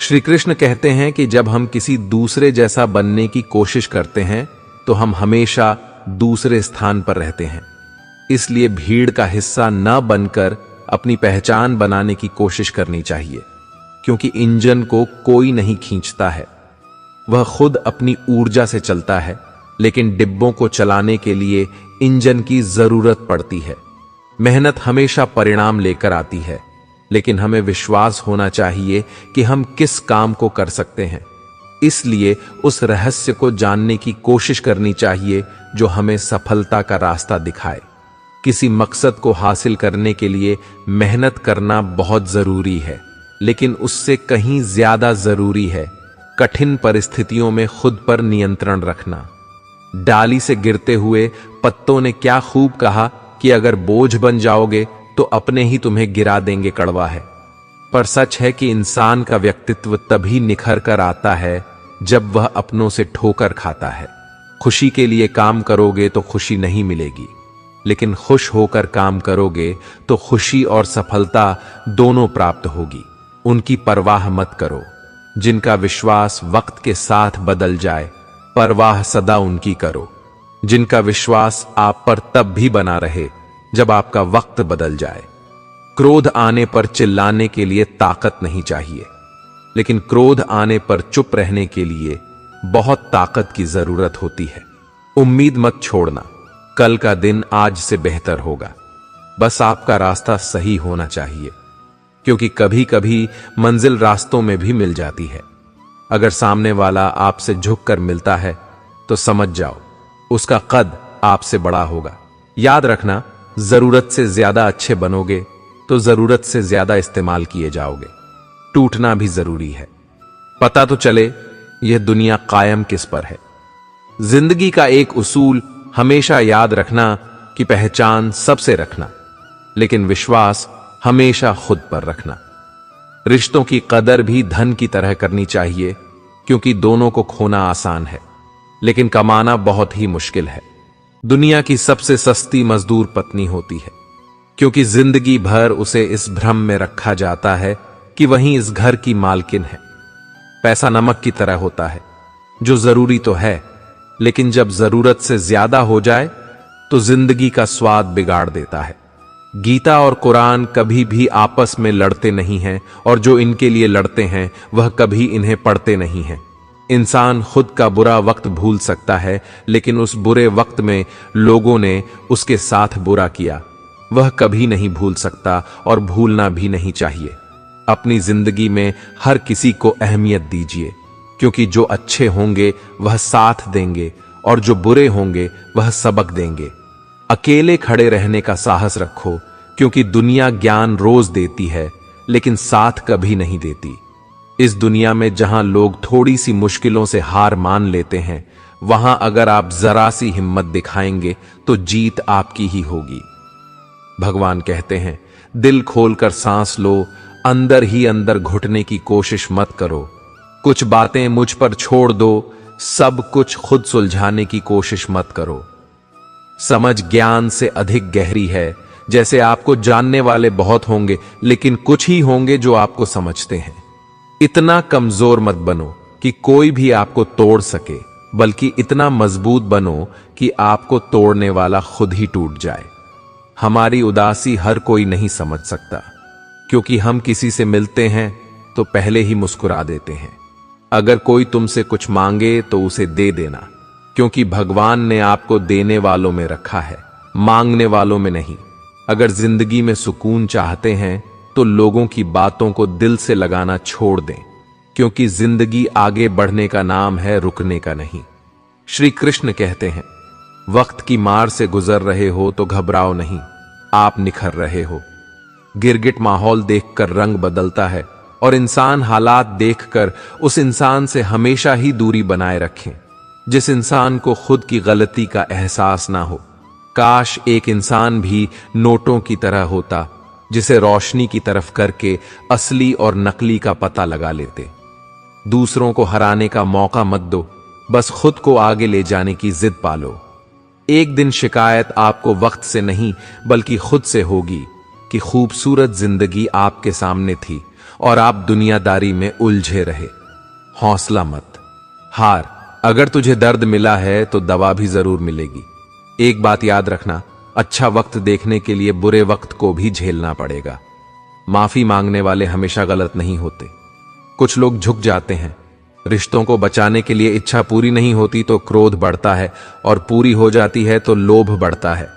श्री कृष्ण कहते हैं कि जब हम किसी दूसरे जैसा बनने की कोशिश करते हैं तो हम हमेशा दूसरे स्थान पर रहते हैं। इसलिए भीड़ का हिस्सा न बनकर अपनी पहचान बनाने की कोशिश करनी चाहिए, क्योंकि इंजन को कोई नहीं खींचता है, वह खुद अपनी ऊर्जा से चलता है। लेकिन डिब्बों को चलाने के लिए इंजन की जरूरत पड़ती है। मेहनत हमेशा परिणाम लेकर आती है, लेकिन हमें विश्वास होना चाहिए कि हम किस काम को कर सकते हैं। इसलिए उस रहस्य को जानने की कोशिश करनी चाहिए जो हमें सफलता का रास्ता दिखाए। किसी मकसद को हासिल करने के लिए मेहनत करना बहुत जरूरी है, लेकिन उससे कहीं ज्यादा जरूरी है कठिन परिस्थितियों में खुद पर नियंत्रण रखना। डाली से गिरते हुए पत्तों ने क्या खूब कहा कि अगर बोझ बन जाओगे तो अपने ही तुम्हें गिरा देंगे, कड़वा है। पर सच है कि इंसान का व्यक्तित्व तभी निखर कर आता है जब वह अपनों से ठोकर खाता है। खुशी के लिए काम करोगे तो खुशी नहीं मिलेगी, लेकिन खुश होकर काम करोगे तो खुशी और सफलता दोनों प्राप्त होगी। उनकी परवाह मत करो जिनका विश्वास वक्त के साथ बदल जाए, परवाह सदा उनकी करो जिनका विश्वास आप पर तब भी बना रहे जब आपका वक्त बदल जाए। क्रोध आने पर चिल्लाने के लिए ताकत नहीं चाहिए, लेकिन क्रोध आने पर चुप रहने के लिए बहुत ताकत की जरूरत होती है। उम्मीद मत छोड़ना, कल का दिन आज से बेहतर होगा। बस आपका रास्ता सही होना चाहिए, क्योंकि कभी कभी मंजिल रास्तों में भी मिल जाती है। अगर सामने वाला आपसे झुककर मिलता है तो समझ जाओ उसका कद आपसे बड़ा होगा। याद रखना, जरूरत से ज्यादा अच्छे बनोगे तो जरूरत से ज्यादा इस्तेमाल किए जाओगे। टूटना भी जरूरी है, पता तो चले यह दुनिया कायम किस पर है। जिंदगी का एक उसूल हमेशा याद रखना कि पहचान सबसे रखना, लेकिन विश्वास हमेशा खुद पर रखना। रिश्तों की कदर भी धन की तरह करनी चाहिए, क्योंकि दोनों को खोना आसान है, लेकिन कमाना बहुत ही मुश्किल है। दुनिया की सबसे सस्ती मजदूर पत्नी होती है, क्योंकि जिंदगी भर उसे इस भ्रम में रखा जाता है कि वही इस घर की मालकिन है। पैसा नमक की तरह होता है, जो जरूरी तो है, लेकिन जब जरूरत से ज्यादा हो जाए तो जिंदगी का स्वाद बिगाड़ देता है। गीता और कुरान कभी भी आपस में लड़ते नहीं हैं, और जो इनके लिए लड़ते हैं वह कभी इन्हें पढ़ते नहीं हैं। इंसान खुद का बुरा वक्त भूल सकता है, लेकिन उस बुरे वक्त में लोगों ने उसके साथ बुरा किया वह कभी नहीं भूल सकता, और भूलना भी नहीं चाहिए। अपनी जिंदगी में हर किसी को अहमियत दीजिए, क्योंकि जो अच्छे होंगे वह साथ देंगे और जो बुरे होंगे वह सबक देंगे। अकेले खड़े रहने का साहस रखो, क्योंकि दुनिया ज्ञान रोज देती है, लेकिन साथ कभी नहीं देती। इस दुनिया में जहां लोग थोड़ी सी मुश्किलों से हार मान लेते हैं, वहां अगर आप जरा सी हिम्मत दिखाएंगे तो जीत आपकी ही होगी। भगवान कहते हैं, दिल खोलकर सांस लो, अंदर ही अंदर घुटने की कोशिश मत करो। कुछ बातें मुझ पर छोड़ दो, सब कुछ खुद सुलझाने की कोशिश मत करो। समझ ज्ञान से अधिक गहरी है। जैसे आपको जानने वाले बहुत होंगे, लेकिन कुछ ही होंगे जो आपको समझते हैं। इतना कमजोर मत बनो कि कोई भी आपको तोड़ सके, बल्कि इतना मजबूत बनो कि आपको तोड़ने वाला खुद ही टूट जाए। हमारी उदासी हर कोई नहीं समझ सकता, क्योंकि हम किसी से मिलते हैं तो पहले ही मुस्कुरा देते हैं। अगर कोई तुमसे कुछ मांगे तो उसे दे देना, क्योंकि भगवान ने आपको देने वालों में रखा है, मांगने वालों में नहीं। अगर जिंदगी में सुकून चाहते हैं तो लोगों की बातों को दिल से लगाना छोड़ दें, क्योंकि जिंदगी आगे बढ़ने का नाम है, रुकने का नहीं। श्री कृष्ण कहते हैं, वक्त की मार से गुजर रहे हो तो घबराओ नहीं, आप निखर रहे हो। गिरगिट माहौल देखकर रंग बदलता है, और इंसान हालात देखकर उस इंसान से हमेशा ही दूरी बनाए रखें जिस इंसान को खुद की गलती का एहसास ना हो। काश एक इंसान भी नोटों की तरह होता, जिसे रोशनी की तरफ करके असली और नकली का पता लगा लेते। दूसरों को हराने का मौका मत दो, बस खुद को आगे ले जाने की जिद पालो। एक दिन शिकायत आपको वक्त से नहीं बल्कि खुद से होगी कि खूबसूरत जिंदगी आपके सामने थी और आप दुनियादारी में उलझे रहे। हौसला मत हार। अगर तुझे दर्द मिला है तो दवा भी जरूर मिलेगी। एक बात याद रखना, अच्छा वक्त देखने के लिए बुरे वक्त को भी झेलना पड़ेगा। माफी मांगने वाले हमेशा गलत नहीं होते। कुछ लोग झुक जाते हैं। रिश्तों को बचाने के लिए इच्छा पूरी नहीं होती तो क्रोध बढ़ता है, और पूरी हो जाती है तो लोभ बढ़ता है।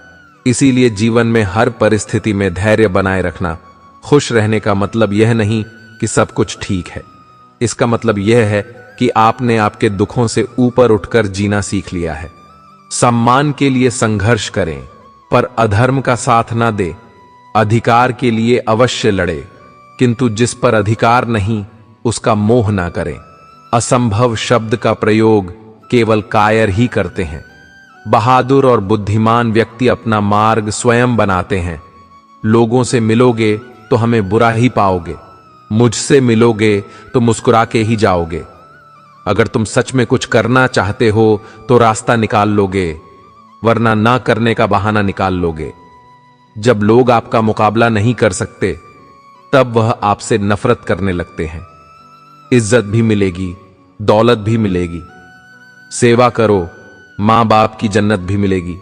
इसीलिए जीवन में हर परिस्थिति में धैर्य बनाए रखना। खुश रहने का मतलब यह नहीं कि सब कुछ ठीक है। इसका मतलब यह है कि आपने आपके दुखों से ऊपर उठकर जीना सीख लिया है। सम्मान के लिए संघर्ष करें, पर अधर्म का साथ ना दे। अधिकार के लिए अवश्य लड़े, किंतु जिस पर अधिकार नहीं उसका मोह ना करें। असंभव शब्द का प्रयोग केवल कायर ही करते हैं। बहादुर और बुद्धिमान व्यक्ति अपना मार्ग स्वयं बनाते हैं। लोगों से मिलोगे तो हमें बुरा ही पाओगे, मुझसे मिलोगे तो मुस्कुरा के ही जाओगे। अगर तुम सच में कुछ करना चाहते हो तो रास्ता निकाल लोगे, वरना ना करने का बहाना निकाल लोगे। जब लोग आपका मुकाबला नहीं कर सकते तब वह आपसे नफरत करने लगते हैं। इज्जत भी मिलेगी, दौलत भी मिलेगी। सेवा करो, मां बाप की जन्नत भी मिलेगी।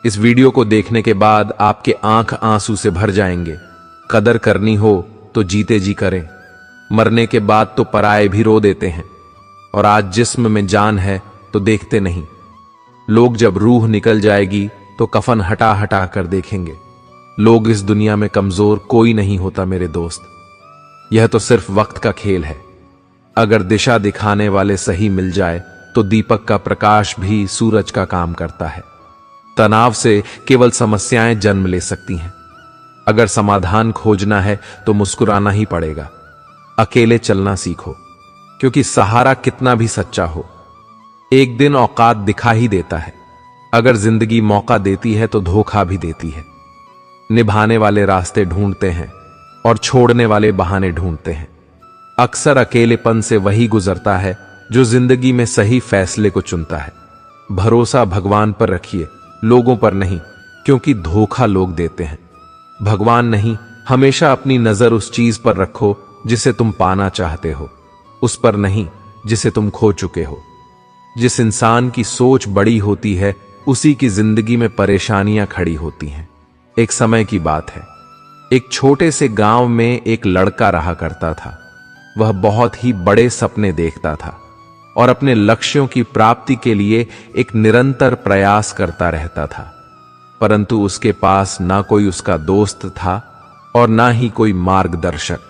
इस वीडियो को देखने के बाद आपके आंख आंसू से भर जाएंगे। कदर करनी हो तो जीते जी करें। मरने के बाद तो पराये भी रो देते हैं, और आज जिस्म में जान है तो देखते नहीं। लोग जब रूह निकल जाएगी तो कफन हटा हटा कर देखेंगे। लोग इस दुनिया में कमजोर कोई नहीं होता मेरे दोस्त। यह तो सिर्फ वक्त का खेल है। अगर दिशा दिखाने वाले सही मिल जाए तो दीपक का प्रकाश भी सूरज का काम करता है। तनाव से केवल समस्याएं जन्म ले सकती हैं। अगर समाधान खोजना है तो मुस्कुराना ही पड़ेगा। अकेले चलना सीखो, क्योंकि सहारा कितना भी सच्चा हो एक दिन औकात दिखा ही देता है। अगर जिंदगी मौका देती है तो धोखा भी देती है। निभाने वाले रास्ते ढूंढते हैं और छोड़ने वाले बहाने ढूंढते हैं। अक्सर अकेलेपन से वही गुजरता है जो जिंदगी में सही फैसले को चुनता है। भरोसा भगवान पर रखिए, लोगों पर नहीं, क्योंकि धोखा लोग देते हैं, भगवान नहीं। हमेशा अपनी नजर उस चीज पर रखो जिसे तुम पाना चाहते हो, उस पर नहीं जिसे तुम खो चुके हो। जिस इंसान की सोच बड़ी होती है उसी की जिंदगी में परेशानियां खड़ी होती हैं। एक समय की बात है, एक छोटे से गांव में एक लड़का रहा करता था। वह बहुत ही बड़े सपने देखता था और अपने लक्ष्यों की प्राप्ति के लिए एक निरंतर प्रयास करता रहता था, परंतु उसके पास ना कोई उसका दोस्त था और ना ही कोई मार्गदर्शक।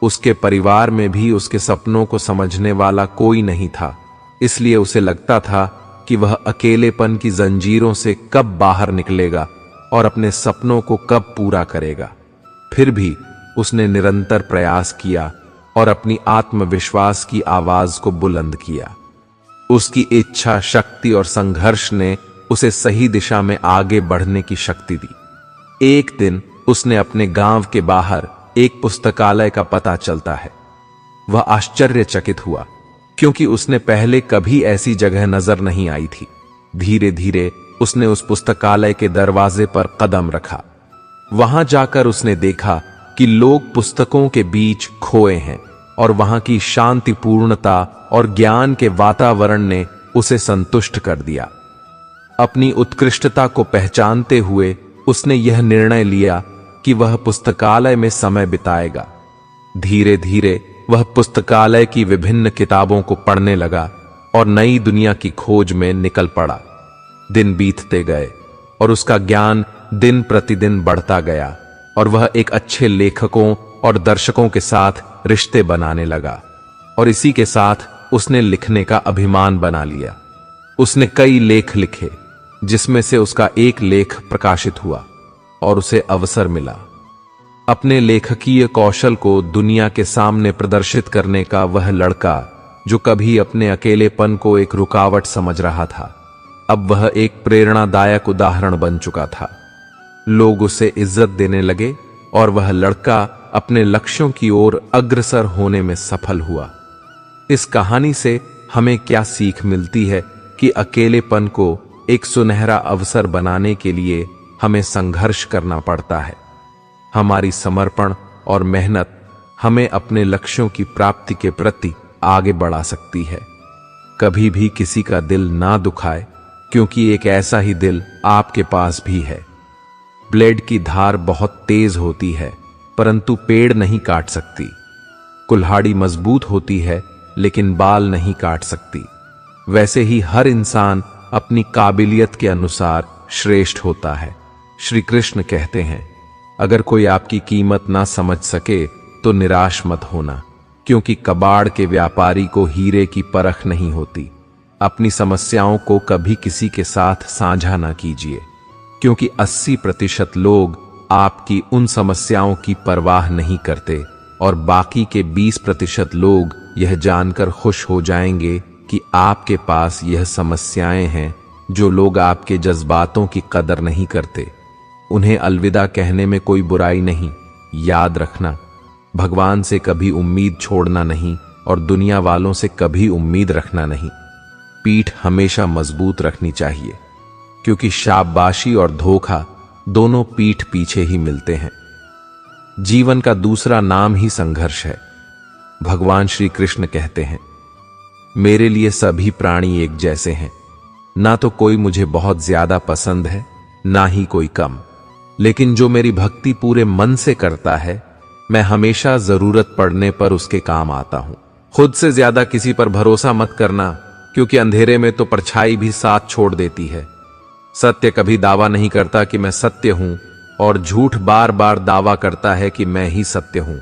उसके परिवार में भी उसके सपनों को समझने वाला कोई नहीं था। इसलिए उसे लगता था कि वह अकेलेपन की जंजीरों से कब बाहर निकलेगा और अपने सपनों को कब पूरा करेगा। फिर भी उसने निरंतर प्रयास किया और अपनी आत्मविश्वास की आवाज को बुलंद किया। उसकी इच्छा शक्ति और संघर्ष ने उसे सही दिशा में आगे बढ़ने की शक्ति दी। एक दिन उसने अपने गांव के बाहर एक पुस्तकालय का पता चलता है। वह आश्चर्यचकित हुआ, क्योंकि उसने पहले कभी ऐसी जगह नजर नहीं आई थी। धीरे धीरे उसने उस पुस्तकालय के दरवाजे पर कदम रखा। वहां जाकर उसने देखा कि लोग पुस्तकों के बीच खोए हैं, और वहां की शांतिपूर्णता और ज्ञान के वातावरण ने उसे संतुष्ट कर दिया। अपनी उत्कृष्टता को पहचानते हुए उसने यह निर्णय लिया कि वह पुस्तकालय में समय बिताएगा। धीरे धीरे वह पुस्तकालय की विभिन्न किताबों को पढ़ने लगा और नई दुनिया की खोज में निकल पड़ा। दिन बीतते गए और उसका ज्ञान दिन प्रतिदिन बढ़ता गया, और वह एक अच्छे लेखकों और दर्शकों के साथ रिश्ते बनाने लगा। और इसी के साथ उसने लिखने का अभिमान बना लिया। उसने कई लेख लिखे, जिसमें से उसका एक लेख प्रकाशित हुआ और उसे अवसर मिला अपने लेखकीय कौशल को दुनिया के सामने प्रदर्शित करने का। वह लड़का जो कभी अपने अकेलेपन को एक रुकावट समझ रहा था, अब वह एक प्रेरणादायक उदाहरण बन चुका था। लोग उसे इज्जत देने लगे और वह लड़का अपने लक्ष्यों की ओर अग्रसर होने में सफल हुआ। इस कहानी से हमें क्या सीख मिलती है कि अकेलेपन को एक सुनहरा अवसर बनाने के लिए हमें संघर्ष करना पड़ता है। हमारी समर्पण और मेहनत हमें अपने लक्ष्यों की प्राप्ति के प्रति आगे बढ़ा सकती है। कभी भी किसी का दिल ना दुखाए, क्योंकि एक ऐसा ही दिल आपके पास भी है। ब्लेड की धार बहुत तेज होती है, परंतु पेड़ नहीं काट सकती। कुल्हाड़ी मजबूत होती है, लेकिन बाल नहीं काट सकती। वैसे ही हर इंसान अपनी काबिलियत के अनुसार श्रेष्ठ होता है। श्री कृष्ण कहते हैं, अगर कोई आपकी कीमत ना समझ सके तो निराश मत होना, क्योंकि कबाड़ के व्यापारी को हीरे की परख नहीं होती। अपनी समस्याओं को कभी किसी के साथ साझा ना कीजिए, क्योंकि 80% लोग आपकी उन समस्याओं की परवाह नहीं करते और बाकी के 20% लोग यह जानकर खुश हो जाएंगे कि आपके पास यह समस्याएं हैं। जो लोग आपके जज्बातों की कदर नहीं करते, उन्हें अलविदा कहने में कोई बुराई नहीं। याद रखना, भगवान से कभी उम्मीद छोड़ना नहीं और दुनिया वालों से कभी उम्मीद रखना नहीं। पीठ हमेशा मजबूत रखनी चाहिए, क्योंकि शाबाशी और धोखा दोनों पीठ पीछे ही मिलते हैं। जीवन का दूसरा नाम ही संघर्ष है। भगवान श्री कृष्ण कहते हैं, मेरे लिए सभी प्राणी एक जैसे हैं। ना तो कोई मुझे बहुत ज्यादा पसंद है, ना ही कोई कम, लेकिन जो मेरी भक्ति पूरे मन से करता है, मैं हमेशा जरूरत पड़ने पर उसके काम आता हूं। खुद से ज्यादा किसी पर भरोसा मत करना, क्योंकि अंधेरे में तो परछाई भी साथ छोड़ देती है। सत्य कभी दावा नहीं करता कि मैं सत्य हूं, और झूठ बार बार दावा करता है कि मैं ही सत्य हूं।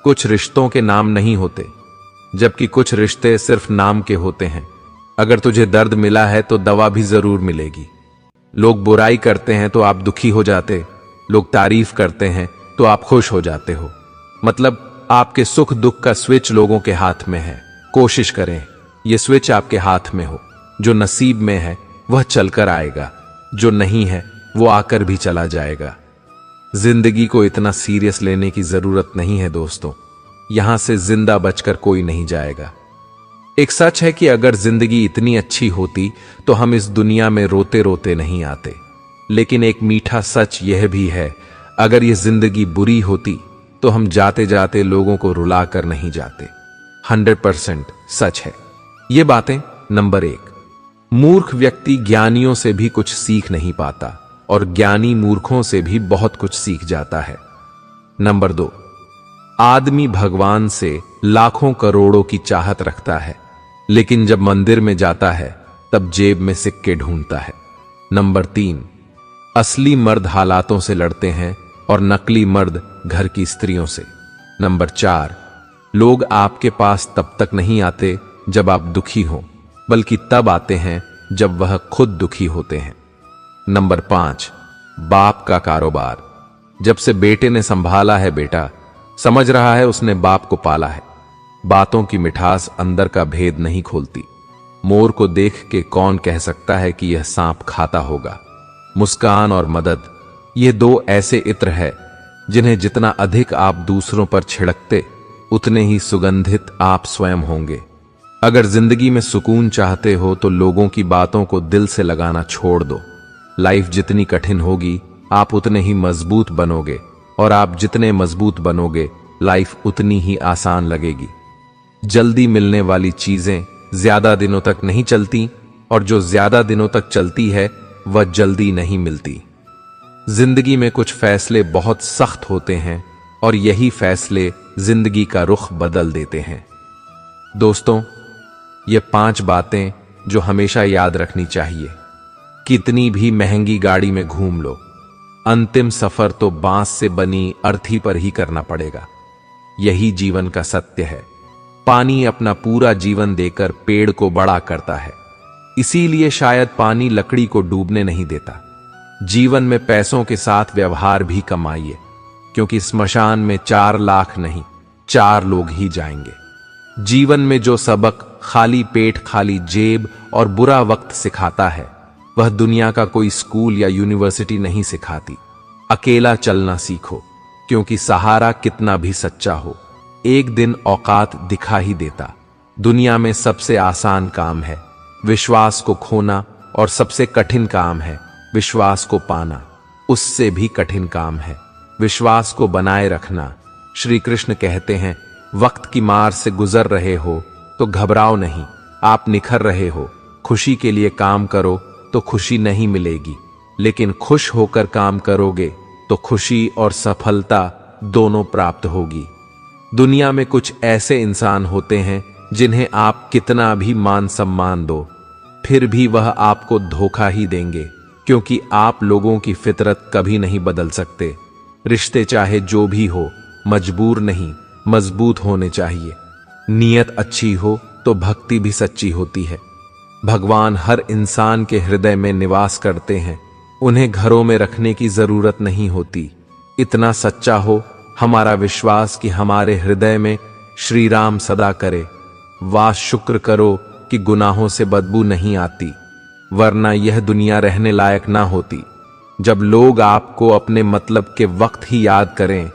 कुछ रिश्तों के नाम नहीं होते, जबकि कुछ रिश्ते सिर्फ नाम के होते हैं। अगर तुझे दर्द मिला है तो दवा भी जरूर मिलेगी। लोग बुराई करते हैं तो आप दुखी हो जाते, लोग तारीफ करते हैं तो आप खुश हो जाते हो। मतलब आपके सुख दुख का स्विच लोगों के हाथ में है। कोशिश करें यह स्विच आपके हाथ में हो। जो नसीब में है वह चलकर आएगा, जो नहीं है वो आकर भी चला जाएगा। जिंदगी को इतना सीरियस लेने की जरूरत नहीं है दोस्तों। यहां से जिंदा बचकर कोई नहीं जाएगा। एक सच है कि अगर जिंदगी इतनी अच्छी होती तो हम इस दुनिया में रोते रोते नहीं आते। लेकिन एक मीठा सच यह भी है, अगर यह जिंदगी बुरी होती तो हम जाते जाते लोगों को रुलाकर नहीं जाते। 100% सच है ये बातें। नंबर 1, मूर्ख व्यक्ति ज्ञानियों से भी कुछ सीख नहीं पाता और ज्ञानी मूर्खों से भी बहुत कुछ सीख जाता है। नंबर 2, आदमी भगवान से लाखों करोड़ों की चाहत रखता है, लेकिन जब मंदिर में जाता है तब जेब में सिक्के ढूंढता है। नंबर 3, असली मर्द हालातों से लड़ते हैं और नकली मर्द घर की स्त्रियों से। नंबर 4, लोग आपके पास तब तक नहीं आते जब आप दुखी हो, बल्कि तब आते हैं जब वह खुद दुखी होते हैं। नंबर 5, बाप का कारोबार। जब से बेटे ने संभाला है बेटा, समझ रहा है उसने बाप को पाला है। बातों की मिठास अंदर का भेद नहीं खोलती। मोर को देख के कौन कह सकता है कि यह सांप खाता होगा। मुस्कान और मदद, ये 2 ऐसे इत्र है जिन्हें जितना अधिक आप दूसरों पर छिड़कते, उतने ही सुगंधित आप स्वयं होंगे। अगर जिंदगी में सुकून चाहते हो तो लोगों की बातों को दिल से लगाना छोड़ दो। लाइफ जितनी कठिन होगी आप उतने ही मजबूत बनोगे, और आप जितने मजबूत बनोगे लाइफ उतनी ही आसान लगेगी। जल्दी मिलने वाली चीजें ज्यादा दिनों तक नहीं चलती, और जो ज्यादा दिनों तक चलती है वह जल्दी नहीं मिलती। जिंदगी में कुछ फैसले बहुत सख्त होते हैं और यही फैसले जिंदगी का रुख बदल देते हैं। दोस्तों, ये 5 बातें जो हमेशा याद रखनी चाहिए। कितनी भी महंगी गाड़ी में घूम लो, अंतिम सफर तो बांस से बनी अर्थी पर ही करना पड़ेगा। यही जीवन का सत्य है। पानी अपना पूरा जीवन देकर पेड़ को बड़ा करता है, इसीलिए शायद पानी लकड़ी को डूबने नहीं देता। जीवन में पैसों के साथ व्यवहार भी कमाइए, क्योंकि स्मशान में 4 लाख नहीं 4 लोग ही जाएंगे। जीवन में जो सबक खाली पेट, खाली जेब और बुरा वक्त सिखाता है, वह दुनिया का कोई स्कूल या यूनिवर्सिटी नहीं सिखाती। अकेला चलना सीखो, क्योंकि सहारा कितना भी सच्चा हो, एक दिन औकात दिखा ही देता। दुनिया में सबसे आसान काम है विश्वास को खोना, और सबसे कठिन काम है विश्वास को पाना। उससे भी कठिन काम है विश्वास को बनाए रखना। श्री कृष्ण कहते हैं, वक्त की मार से गुजर रहे हो तो घबराओ नहीं, आप निखर रहे हो। खुशी के लिए काम करो तो खुशी नहीं मिलेगी, लेकिन खुश होकर काम करोगे तो खुशी और सफलता दोनों प्राप्त होगी। दुनिया में कुछ ऐसे इंसान होते हैं जिन्हें आप कितना भी मान सम्मान दो, फिर भी वह आपको धोखा ही देंगे, क्योंकि आप लोगों की फितरत कभी नहीं बदल सकते। रिश्ते चाहे जो भी हो, मजबूर नहीं, मजबूत होने चाहिए। नीयत अच्छी हो तो भक्ति भी सच्ची होती है। भगवान हर इंसान के हृदय में निवास करते हैं, उन्हें घरों में रखने की जरूरत नहीं होती। इतना सच्चा हो हमारा विश्वास कि हमारे हृदय में श्री राम सदा करे। वास शुक्र करो कि गुनाहों से बदबू नहीं आती, वरना यह दुनिया रहने लायक ना होती। जब लोग आपको अपने मतलब के वक्त ही याद करें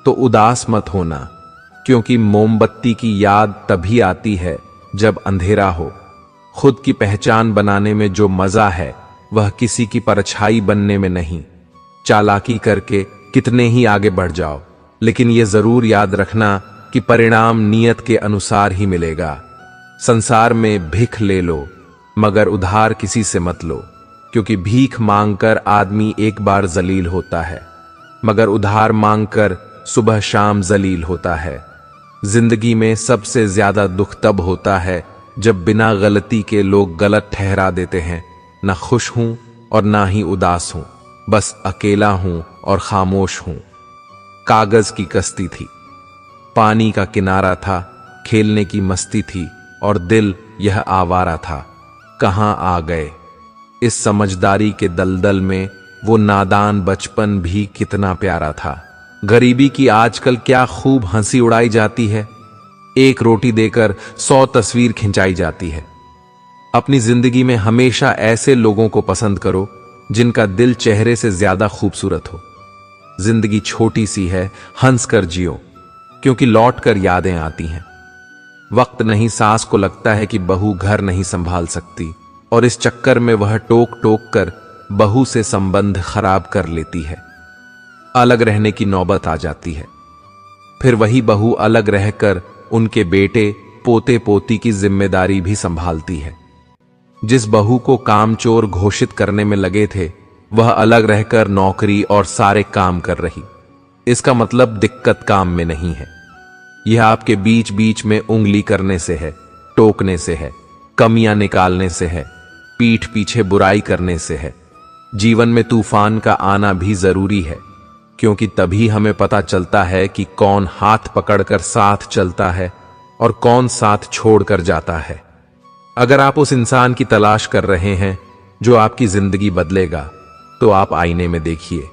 तो उदास मत होना, क्योंकि मोमबत्ती की याद तभी आती है जब अंधेरा हो। खुद की पहचान बनाने में जो मजा है वह किसी की परछाई बनने में नहीं। चालाकी करके कितने ही आगे बढ़ जाओ, लेकिन यह जरूर याद रखना कि परिणाम नियत के अनुसार ही मिलेगा। संसार में भिख ले लो, मगर उधार किसी से मत लो, क्योंकि भीख मांगकर आदमी एक बार जलील होता है, मगर उधार मांगकर सुबह शाम जलील होता है। जिंदगी में सबसे ज्यादा दुख तब होता है जब बिना गलती के लोग गलत ठहरा देते हैं। ना खुश हूं और ना ही उदास हूं, बस अकेला हूं और खामोश हूं। कागज की कश्ती थी, पानी का किनारा था, खेलने की मस्ती थी, और दिल यह आवारा था। कहां आ गए इस समझदारी के दलदल में, वो नादान बचपन भी कितना प्यारा था। गरीबी की आजकल क्या खूब हंसी उड़ाई जाती है, एक रोटी देकर 100 तस्वीर खिंचाई जाती है। अपनी जिंदगी में हमेशा ऐसे लोगों को पसंद करो जिनका दिल चेहरे से ज्यादा खूबसूरत हो। जिंदगी छोटी सी है, हंस कर जियो, क्योंकि लौट कर यादें आती हैं। वक्त नहीं सास को लगता है कि बहू घर नहीं संभाल सकती, और इस चक्कर में वह टोक टोक कर बहू से संबंध खराब कर लेती है। अलग रहने की नौबत आ जाती है, फिर वही बहू अलग रहकर उनके बेटे पोते पोती की जिम्मेदारी भी संभालती है। जिस बहू को कामचोर घोषित करने में लगे थे, वह अलग रहकर नौकरी और सारे काम कर रही। इसका मतलब दिक्कत काम में नहीं है, यह आपके बीच बीच में उंगली करने से है, टोकने से है, कमियां निकालने से है, पीठ पीछे बुराई करने से है। जीवन में तूफान का आना भी जरूरी है, क्योंकि तभी हमें पता चलता है कि कौन हाथ पकड़कर साथ चलता है और कौन साथ छोड़कर जाता है। अगर आप उस इंसान की तलाश कर रहे हैं जो आपकी जिंदगी बदलेगा, तो आप आईने में देखिए,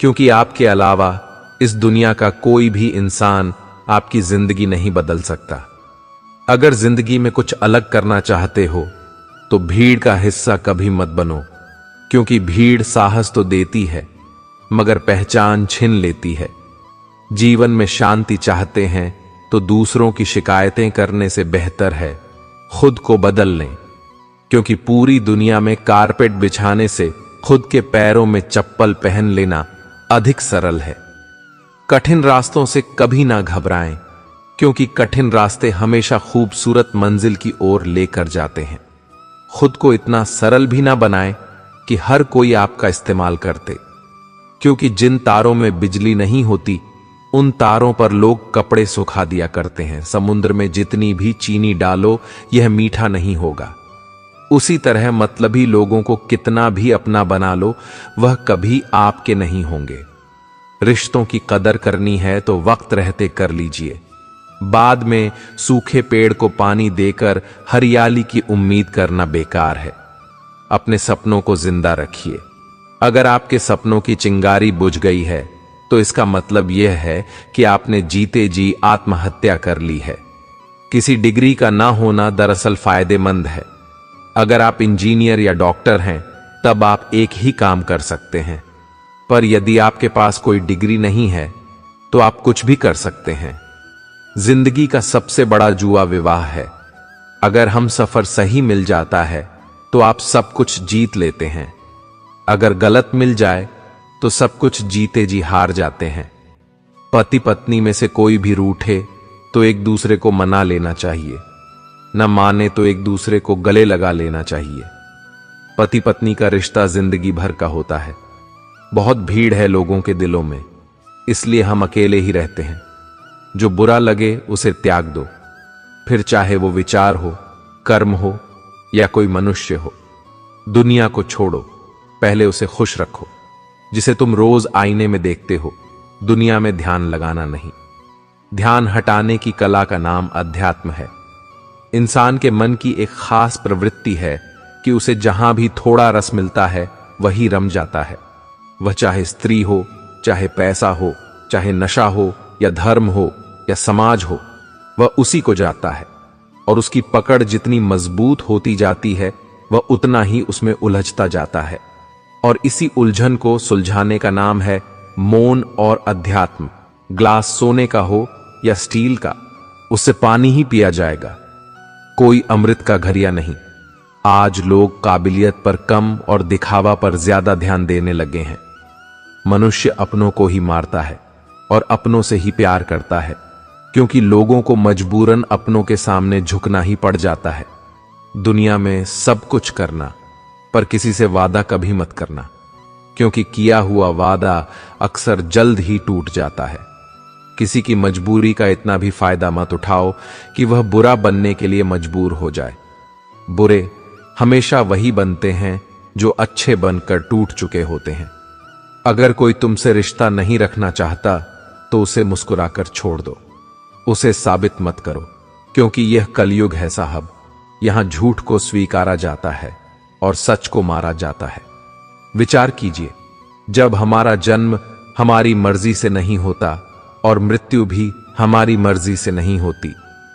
क्योंकि आपके अलावा इस दुनिया का कोई भी इंसान आपकी जिंदगी नहीं बदल सकता। अगर जिंदगी में कुछ अलग करना चाहते हो तो भीड़ का हिस्सा कभी मत बनो, क्योंकि भीड़ साहस तो देती है मगर पहचान छीन लेती है। जीवन में शांति चाहते हैं तो दूसरों की शिकायतें करने से बेहतर है खुद को बदल लें, क्योंकि पूरी दुनिया में कारपेट बिछाने से खुद के पैरों में चप्पल पहन लेना अधिक सरल है। कठिन रास्तों से कभी ना घबराएं, क्योंकि कठिन रास्ते हमेशा खूबसूरत मंजिल की ओर लेकर जाते हैं। खुद को इतना सरल भी ना बनाएं कि हर कोई आपका इस्तेमाल करते, क्योंकि जिन तारों में बिजली नहीं होती उन तारों पर लोग कपड़े सुखा दिया करते हैं। समुद्र में जितनी भी चीनी डालो यह मीठा नहीं होगा। उसी तरह मतलबी लोगों को कितना भी अपना बना लो, वह कभी आपके नहीं होंगे। रिश्तों की कदर करनी है तो वक्त रहते कर लीजिए, बाद में सूखे पेड़ को पानी देकर हरियाली की उम्मीद करना बेकार है। अपने सपनों को जिंदा रखिए। अगर आपके सपनों की चिंगारी बुझ गई है तो इसका मतलब यह है कि आपने जीते जी आत्महत्या कर ली है। किसी डिग्री का ना होना दरअसल फायदेमंद है। अगर आप इंजीनियर या डॉक्टर हैं तब आप एक ही काम कर सकते हैं, पर यदि आपके पास कोई डिग्री नहीं है तो आप कुछ भी कर सकते हैं। जिंदगी का सबसे बड़ा जुआ विवाह है। अगर हम सफर सही मिल जाता है तो आप सब कुछ जीत लेते हैं, अगर गलत मिल जाए तो सब कुछ जीते जी हार जाते हैं। पति पत्नी में से कोई भी रूठे तो एक दूसरे को मना लेना चाहिए, न माने तो एक दूसरे को गले लगा लेना चाहिए। पति पत्नी का रिश्ता जिंदगी भर का होता है। बहुत भीड़ है लोगों के दिलों में, इसलिए हम अकेले ही रहते हैं। जो बुरा लगे उसे त्याग दो, फिर चाहे वो विचार हो, कर्म हो या कोई मनुष्य हो। दुनिया को छोड़ो, पहले उसे खुश रखो। जिसे तुम रोज आईने में देखते हो, दुनिया में ध्यान लगाना नहीं। ध्यान हटाने की कला का नाम अध्यात्म है। इंसान के मन की एक खास प्रवृत्ति है कि उसे जहां भी थोड़ा रस मिलता है वही रम जाता है। वह चाहे स्त्री हो, चाहे पैसा हो, चाहे नशा हो या धर्म हो या समाज हो, वह उसी को जाता है। और उसकी पकड़ जितनी मजबूत होती जाती है, वह उतना ही उसमें उलझता जाता है। और इसी उलझन को सुलझाने का नाम है मौन और अध्यात्म। ग्लास सोने का हो या स्टील का, उससे पानी ही पिया जाएगा, कोई अमृत का घरिया नहीं। आज लोग काबिलियत पर कम और दिखावा पर ज्यादा ध्यान देने लगे हैं। मनुष्य अपनों को ही मारता है और अपनों से ही प्यार करता है, क्योंकि लोगों को मजबूरन अपनों के सामने झुकना ही पड़ जाता है। दुनिया में सब कुछ करना, पर किसी से वादा कभी मत करना, क्योंकि किया हुआ वादा अक्सर जल्द ही टूट जाता है। किसी की मजबूरी का इतना भी फायदा मत उठाओ कि वह बुरा बनने के लिए मजबूर हो जाए। बुरे हमेशा वही बनते हैं जो अच्छे बनकर टूट चुके होते हैं। अगर कोई तुमसे रिश्ता नहीं रखना चाहता तो उसे मुस्कुराकर छोड़ दो, उसे साबित मत करो, क्योंकि यह कलयुग है साहब। यहां झूठ को स्वीकारा जाता है और सच को मारा जाता है। विचार कीजिए, जब हमारा जन्म हमारी मर्जी से नहीं होता और मृत्यु भी हमारी मर्जी से नहीं होती,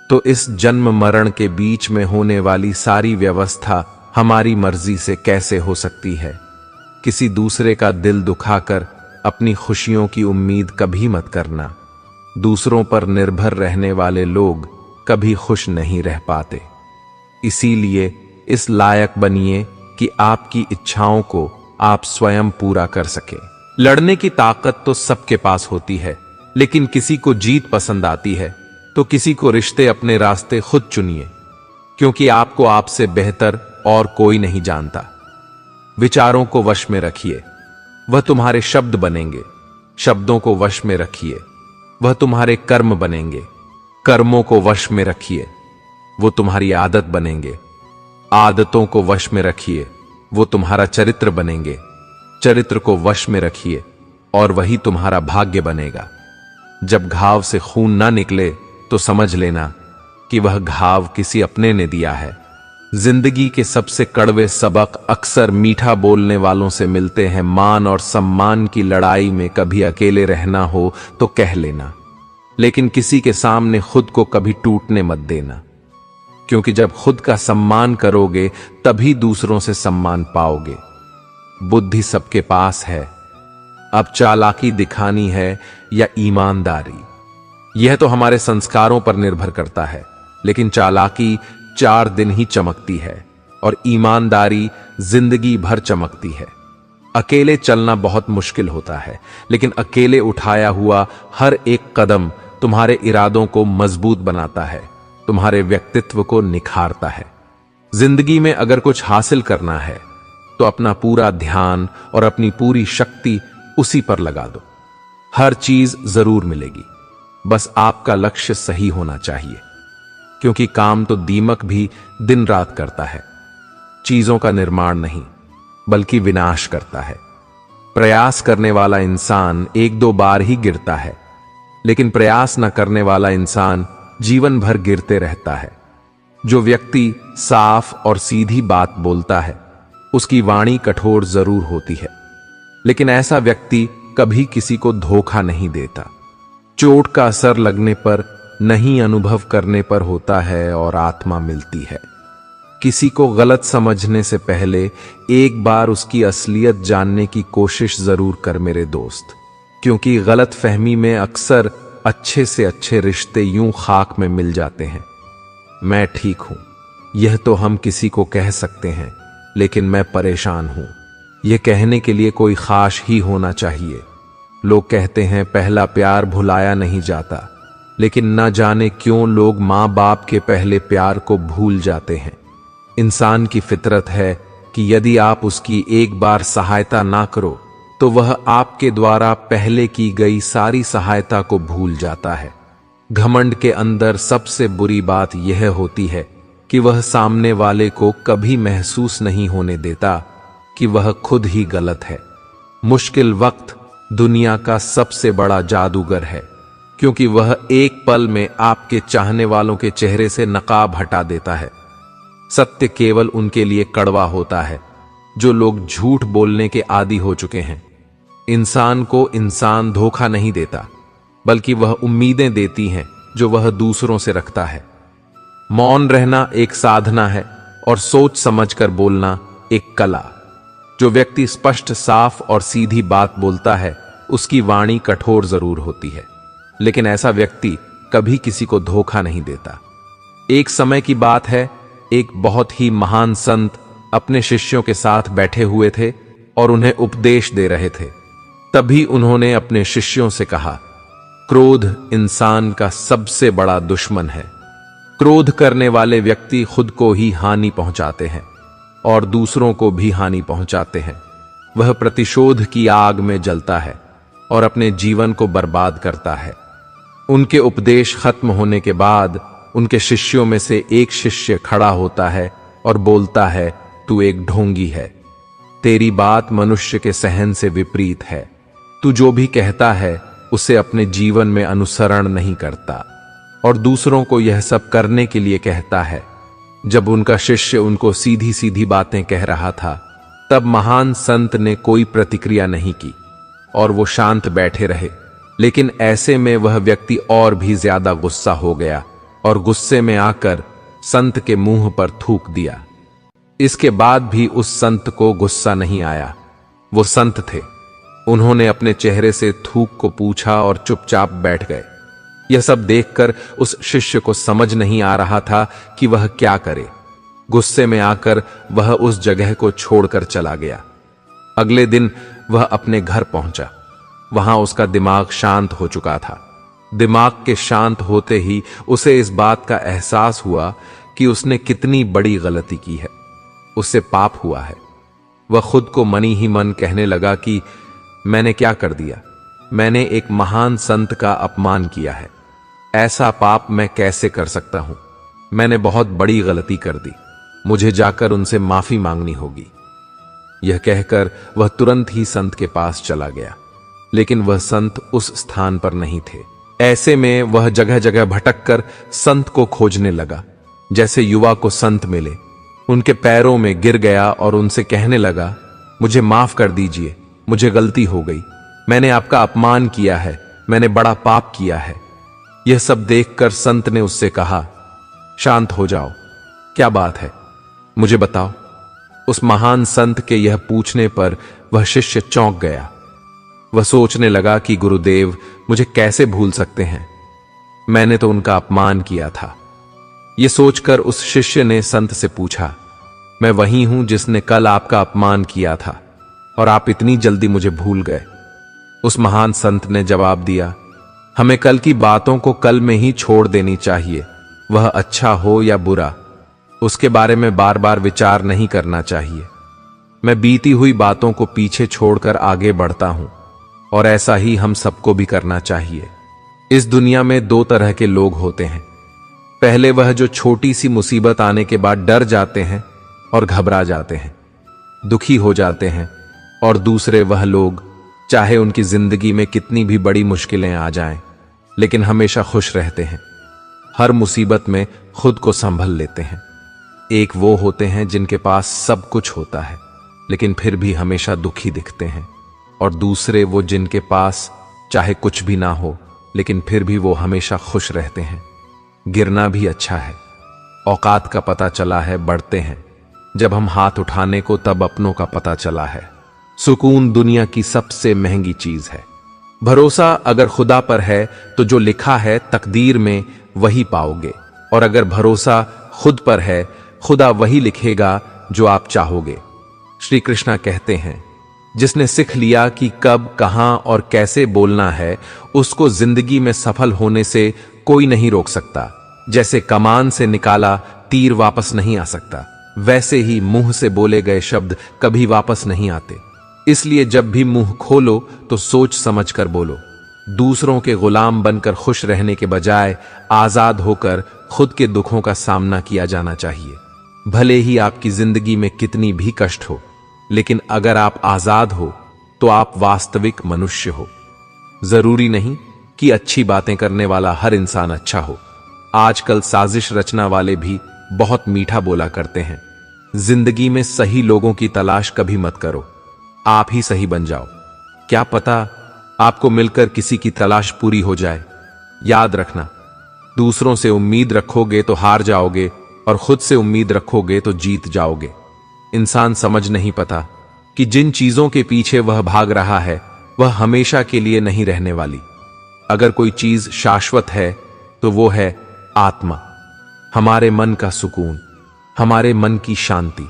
तो इस जन्म मरण के बीच में होने वाली सारी व्यवस्था हमारी मर्जी से कैसे हो सकती है? किसी दूसरे का दिल दुखाकर अपनी खुशियों की उम्मीद कभी मत करना। दूसरों पर निर्भर रहने वाले लोग कभी खुश नहीं रह पाते। इसीलिए इस लायक बनिए कि आपकी इच्छाओं को आप स्वयं पूरा कर सके। लड़ने की ताकत तो सबके पास होती है, लेकिन किसी को जीत पसंद आती है तो किसी को रिश्ते अपने रास्ते खुद चुनिए, क्योंकि आपको आपसे बेहतर और कोई नहीं जानता। विचारों को वश में रखिए, वह तुम्हारे शब्द बनेंगे। शब्दों को वश में रखिए, वह तुम्हारे कर्म बनेंगे। कर्मों को वश में रखिए, वो तुम्हारी आदत बनेंगे। आदतों को वश में रखिए, वो तुम्हारा चरित्र बनेंगे। चरित्र को वश में रखिए और वही तुम्हारा भाग्य बनेगा। जब घाव से खून ना निकले तो समझ लेना कि वह घाव किसी अपने ने दिया है। जिंदगी के सबसे कड़वे सबक अक्सर मीठा बोलने वालों से मिलते हैं। मान और सम्मान की लड़ाई में कभी अकेले रहना हो तो कह लेना, लेकिन किसी के सामने खुद को कभी टूटने मत देना, क्योंकि जब खुद का सम्मान करोगे तभी दूसरों से सम्मान पाओगे। बुद्धि सबके पास है, अब चालाकी दिखानी है या ईमानदारी, यह तो हमारे संस्कारों पर निर्भर करता है। लेकिन चालाकी 4 दिन ही चमकती है और ईमानदारी जिंदगी भर चमकती है। अकेले चलना बहुत मुश्किल होता है, लेकिन अकेले उठाया हुआ हर एक कदम तुम्हारे इरादों को मजबूत बनाता है, तुम्हारे व्यक्तित्व को निखारता है। जिंदगी में अगर कुछ हासिल करना है तो अपना पूरा ध्यान और अपनी पूरी शक्ति उसी पर लगा दो। हर चीज जरूर मिलेगी, बस आपका लक्ष्य सही होना चाहिए, क्योंकि काम तो दीमक भी दिन रात करता है। चीजों का निर्माण नहीं बल्कि विनाश करता है। प्रयास करने वाला इंसान 1-2 बार ही गिरता है, लेकिन प्रयास न करने वाला इंसान जीवन भर गिरते रहता है। जो व्यक्ति साफ और सीधी बात बोलता है उसकी वाणी कठोर जरूर होती है, लेकिन ऐसा व्यक्ति कभी किसी को धोखा नहीं देता। चोट का असर लगने पर नहीं, अनुभव करने पर होता है और आत्मा मिलती है। किसी को गलत समझने से पहले एक बार उसकी असलियत जानने की कोशिश जरूर कर मेरे दोस्त, क्योंकि गलत फहमी में अक्सर अच्छे से अच्छे रिश्ते यूं खाक में मिल जाते हैं। मैं ठीक हूं, यह तो हम किसी को कह सकते हैं, लेकिन मैं परेशान हूं, यह कहने के लिए कोई खास ही होना चाहिए। लोग कहते हैं पहला प्यार भुलाया नहीं जाता, लेकिन न जाने क्यों लोग माँ बाप के पहले प्यार को भूल जाते हैं। इंसान की फितरत है कि यदि आप उसकी एक बार सहायता ना करो तो वह आपके द्वारा पहले की गई सारी सहायता को भूल जाता है। घमंड के अंदर सबसे बुरी बात यह होती है कि वह सामने वाले को कभी महसूस नहीं होने देता कि वह खुद ही गलत है। मुश्किल वक्त दुनिया का सबसे बड़ा जादूगर है, क्योंकि वह एक पल में आपके चाहने वालों के चेहरे से नकाब हटा देता है। सत्य केवल उनके लिए कड़वा होता है जो लोग झूठ बोलने के आदी हो चुके हैं। इंसान को इंसान धोखा नहीं देता, बल्कि वह उम्मीदें देती हैं जो वह दूसरों से रखता है। मौन रहना एक साधना है और सोच समझकर बोलना एक कला। जो व्यक्ति स्पष्ट, साफ और सीधी बात बोलता है उसकी वाणी कठोर जरूर होती है, लेकिन ऐसा व्यक्ति कभी किसी को धोखा नहीं देता। एक समय की बात है, एक बहुत ही महान संत अपने शिष्यों के साथ बैठे हुए थे और उन्हें उपदेश दे रहे थे। तभी उन्होंने अपने शिष्यों से कहा, क्रोध इंसान का सबसे बड़ा दुश्मन है। क्रोध करने वाले व्यक्ति खुद को ही हानि पहुंचाते हैं और दूसरों को भी हानि पहुंचाते हैं। वह प्रतिशोध की आग में जलता है और अपने जीवन को बर्बाद करता है। उनके उपदेश खत्म होने के बाद उनके शिष्यों में से एक शिष्य खड़ा होता है और बोलता है, तू एक ढोंगी है। तेरी बात मनुष्य के सहन से विपरीत है। तू जो भी कहता है उसे अपने जीवन में अनुसरण नहीं करता और दूसरों को यह सब करने के लिए कहता है। जब उनका शिष्य उनको सीधी सीधी बातें कह रहा था, तब महान संत ने कोई प्रतिक्रिया नहीं की और वो शांत बैठे रहे। लेकिन ऐसे में वह व्यक्ति और भी ज्यादा गुस्सा हो गया और गुस्से में आकर संत के मुंह पर थूक दिया। इसके बाद भी उस संत को गुस्सा नहीं आया। वो संत थे। उन्होंने अपने चेहरे से थूक को पूछा और चुपचाप बैठ गए। यह सब देखकर उस शिष्य को समझ नहीं आ रहा था कि वह क्या करे। गुस्से में आकर वह उस जगह को छोड़कर चला गया। अगले दिन वह अपने घर पहुंचा। वहां उसका दिमाग शांत हो चुका था। दिमाग के शांत होते ही उसे इस बात का एहसास हुआ कि उसने कितनी बड़ी गलती की है। उससे पाप हुआ है। वह खुद को मनी ही मन कहने लगा कि मैंने क्या कर दिया? मैंने एक महान संत का अपमान किया है। ऐसा पाप मैं कैसे कर सकता हूं? मैंने बहुत बड़ी गलती कर दी। मुझे जाकर उनसे माफी मांगनी होगी। यह कहकर वह तुरंत ही संत के पास चला गया, लेकिन वह संत उस स्थान पर नहीं थे। ऐसे में वह जगह जगह भटककर संत को खोजने लगा। जैसे युवा को संत मिले, उनके पैरों में गिर गया और उनसे कहने लगा, मुझे माफ कर दीजिए, मुझे गलती हो गई। मैंने आपका अपमान किया है, मैंने बड़ा पाप किया है। यह सब देखकर संत ने उससे कहा, शांत हो जाओ, क्या बात है, मुझे बताओ। उस महान संत के यह पूछने पर वह शिष्य चौंक गया। वह सोचने लगा कि गुरुदेव मुझे कैसे भूल सकते हैं? मैंने तो उनका अपमान किया था। यह सोचकर उस शिष्य ने संत से पूछा, मैं वही हूं जिसने कल आपका अपमान किया था और आप इतनी जल्दी मुझे भूल गए। उस महान संत ने जवाब दिया, हमें कल की बातों को कल में ही छोड़ देनी चाहिए। वह अच्छा हो या बुरा, उसके बारे में बार बार विचार नहीं करना चाहिए। मैं बीती हुई बातों को पीछे छोड़कर आगे बढ़ता हूं और ऐसा ही हम सबको भी करना चाहिए। इस दुनिया में दो तरह के लोग होते हैं। पहले वह जो छोटी सी मुसीबत आने के बाद डर जाते हैं और घबरा जाते हैं, दुखी हो जाते हैं। और दूसरे वह लोग, चाहे उनकी जिंदगी में कितनी भी बड़ी मुश्किलें आ जाएं, लेकिन हमेशा खुश रहते हैं, हर मुसीबत में खुद को संभल लेते हैं। एक वो होते हैं जिनके पास सब कुछ होता है लेकिन फिर भी हमेशा दुखी दिखते हैं, और दूसरे वो जिनके पास चाहे कुछ भी ना हो लेकिन फिर भी वो हमेशा खुश रहते हैं। गिरना भी अच्छा है। औकात का पता चला है, बढ़ते हैं। जब हम हाथ उठाने को तब अपनों का पता चला है। सुकून दुनिया की सबसे महंगी चीज है। भरोसा अगर खुदा पर है तो जो लिखा है तकदीर में वही पाओगे, और अगर भरोसा खुद पर है, खुदा वही लिखेगा जो आप चाहोगे। श्री कृष्णा कहते हैं, जिसने सीख लिया कि कब, कहां और कैसे बोलना है, उसको जिंदगी में सफल होने से कोई नहीं रोक सकता। जैसे कमान से निकाला तीर वापस नहीं आ सकता, वैसे ही मुंह से बोले गए शब्द कभी वापस नहीं आते। इसलिए जब भी मुंह खोलो तो सोच समझ कर बोलो। दूसरों के गुलाम बनकर खुश रहने के बजाय आजाद होकर खुद के दुखों का सामना किया जाना चाहिए। भले ही आपकी जिंदगी में कितनी भी कष्ट हो, लेकिन अगर आप आजाद हो तो आप वास्तविक मनुष्य हो। जरूरी नहीं कि अच्छी बातें करने वाला हर इंसान अच्छा हो। आजकल साजिश रचना वाले भी बहुत मीठा बोला करते हैं। जिंदगी में सही लोगों की तलाश कभी मत करो, आप ही सही बन जाओ। क्या पता आपको मिलकर किसी की तलाश पूरी हो जाए। याद रखना, दूसरों से उम्मीद रखोगे तो हार जाओगे और खुद से उम्मीद रखोगे तो जीत जाओगे। इंसान समझ नहीं पाता कि जिन चीजों के पीछे वह भाग रहा है वह हमेशा के लिए नहीं रहने वाली। अगर कोई चीज शाश्वत है तो वो है आत्मा, हमारे मन का सुकून, हमारे मन की शांति।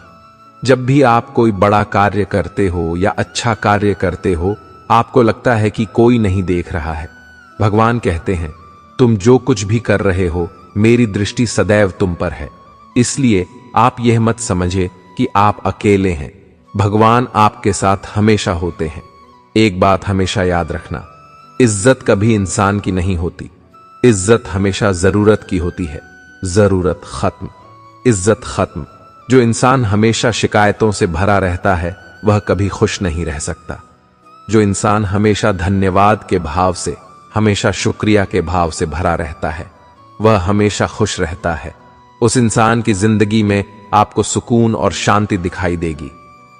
जब भी आप कोई बड़ा कार्य करते हो या अच्छा कार्य करते हो, आपको लगता है कि कोई नहीं देख रहा है। भगवान कहते हैं, तुम जो कुछ भी कर रहे हो मेरी दृष्टि सदैव तुम पर है। इसलिए आप यह मत समझे कि आप अकेले हैं, भगवान आपके साथ हमेशा होते हैं। एक बात हमेशा याद रखना, इज्जत कभी इंसान की नहीं होती, इज्जत हमेशा जरूरत की होती है। जरूरत खत्म, इज्जत खत्म। जो इंसान हमेशा शिकायतों से भरा रहता है वह कभी खुश नहीं रह सकता। जो इंसान हमेशा धन्यवाद के भाव से, हमेशा शुक्रिया के भाव से भरा रहता है वह हमेशा खुश रहता है। उस इंसान की जिंदगी में आपको सुकून और शांति दिखाई देगी।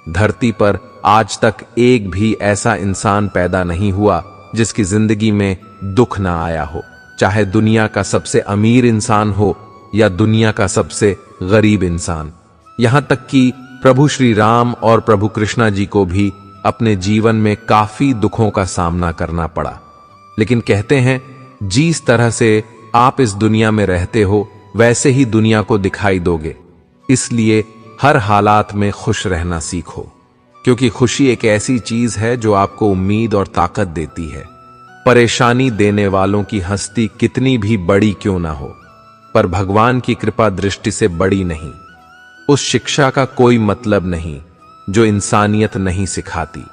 धरती पर आज तक एक भी ऐसा इंसान पैदा नहीं हुआ जिसकी जिंदगी में दुख ना आया हो, चाहे दुनिया का सबसे अमीर इंसान हो या दुनिया का सबसे गरीब इंसान। यहां तक कि प्रभु श्री राम और प्रभु कृष्णा जी को भी अपने जीवन में काफी दुखों का सामना करना पड़ा, लेकिन कहते हैं जिस तरह से आप इस दुनिया में रहते हो वैसे ही दुनिया को दिखाई दोगे। इसलिए हर हालात में खुश रहना सीखो, क्योंकि खुशी एक ऐसी चीज है जो आपको उम्मीद और ताकत देती है। परेशानी देने वालों की हस्ती कितनी भी बड़ी क्यों ना हो, पर भगवान की कृपा दृष्टि से बड़ी नहीं। उस शिक्षा का कोई मतलब नहीं जो इंसानियत नहीं सिखाती।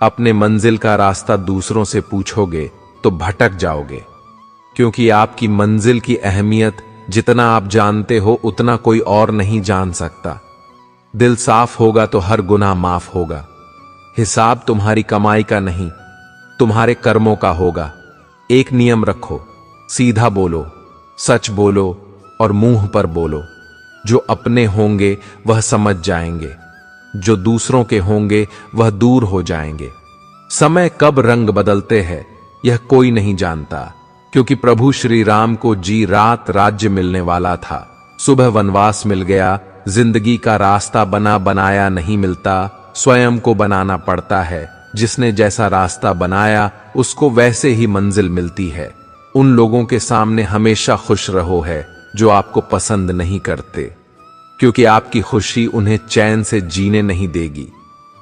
अपने मंजिल का रास्ता दूसरों से पूछोगे तो भटक जाओगे, क्योंकि आपकी मंजिल की अहमियत जितना आप जानते हो उतना कोई और नहीं जान सकता। दिल साफ होगा तो हर गुनाह माफ होगा। हिसाब तुम्हारी कमाई का नहीं, तुम्हारे कर्मों का होगा। एक नियम रखो, सीधा बोलो, सच बोलो और मुंह पर बोलो। जो अपने होंगे वह समझ जाएंगे, जो दूसरों के होंगे वह दूर हो जाएंगे। समय कब रंग बदलते हैं यह कोई नहीं जानता, क्योंकि प्रभु श्री राम को जी रात राज्य मिलने वाला था, सुबह वनवास मिल गया। जिंदगी का रास्ता बना बनाया नहीं मिलता, स्वयं को बनाना पड़ता है। जिसने जैसा रास्ता बनाया उसको वैसे ही मंजिल मिलती है। उन लोगों के सामने हमेशा खुश रहो है जो आपको पसंद नहीं करते, क्योंकि आपकी खुशी उन्हें चैन से जीने नहीं देगी।